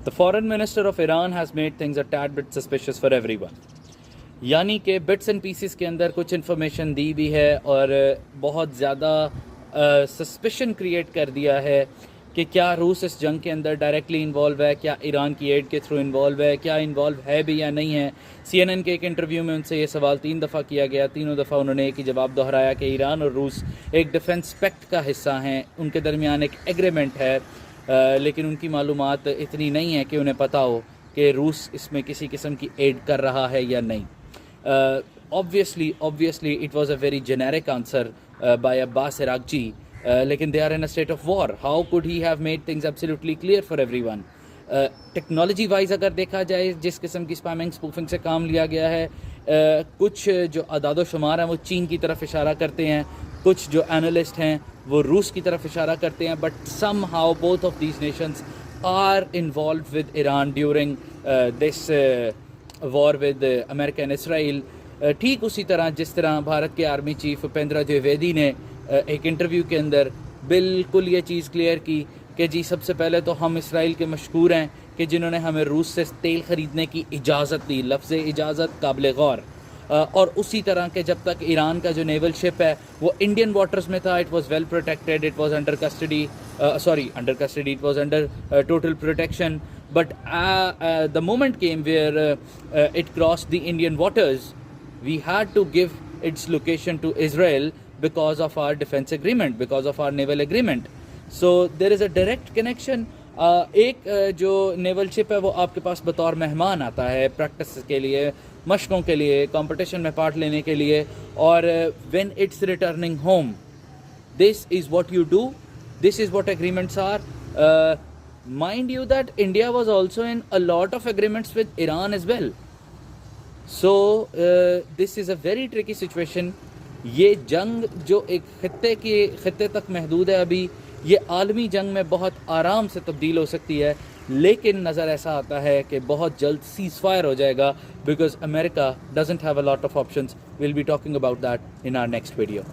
The foreign minister of Iran has made things a tad bit suspicious for everyone. यानी कि bits and pieces के अंदर कुछ information दी भी है और बहुत ज़्यादा सस्पिशन क्रिएट कर दिया है कि क्या रूस इस जंग के अंदर डायरेक्टली इन्वॉल्व है, क्या ईरान की एड के थ्रू इन्वॉल्व है, क्या इन्वॉल्व है भी या नहीं है। CNN के एक इंटरव्यू में उनसे ये सवाल 3 दफ़ा किया गया, तीनों दफ़ा उन्होंने एक ही जवाब दोहराया कि ईरान और रूस एक डिफेंस पैक्ट का हिस्सा हैं, उनके दरमियान एक एग्रीमेंट है, लेकिन उनकी मालूमात इतनी नहीं है कि उन्हें पता हो कि रूस इसमें किसी किस्म की एड कर रहा है या नहीं। Obviously it was a very generic answer by Abbas Araghchi, लेकिन they are in a state of war. How could he have made things absolutely clear for everyone? Technology wise अगर देखा जाए, जिस किस्म की स्पैमिंग स्पूफिंग से काम लिया गया है, कुछ जो अदाद शुमार हैं वो चीन की तरफ इशारा करते हैं, कुछ जो एनालिस्ट हैं वो रूस की तरफ इशारा करते हैं, but somehow both of these nations are involve with Iran during this war with America and Israel. ठीक उसी तरह जिस तरह भारत के आर्मी चीफ उपेंद्र द्विवेदी ने एक इंटरव्यू के अंदर बिल्कुल ये चीज़ क्लियर की कि जी सबसे पहले तो हम इसराइल के मशहूर हैं कि जिन्होंने हमें रूस से तेल ख़रीदने की इजाज़त दी, लफ्ज़ इजाज़त काबिल गौर। और उसी तरह के जब तक ईरान का जो नेवल शिप है वो इंडियन वाटर्स में था, it was well protected, it was under custody, it was under total protection, but the moment came where it crossed the Indian waters, we had to give its location to Israel because of our defense agreement, because of our naval agreement. So there is a direct connection. एक जो naval ship है वो आपके पास बतौर मेहमान आता है practice के लिए, मशकों के लिए, कंपटीशन में पार्ट लेने के लिए, और when it's returning home, this is what you do, this is what agreements are. Mind you that India was also in a lot of agreements with Iran as well. So this is a very tricky situation. ये जंग जो एक खित्ते तक महदूद है अभी, ये आलमी जंग में बहुत आराम से तब्दील हो सकती है, लेकिन नज़र ऐसा आता है कि बहुत जल्द सीज़ फायर हो जाएगा, because America doesn't have a lot of options. Will be talking about that in our next video.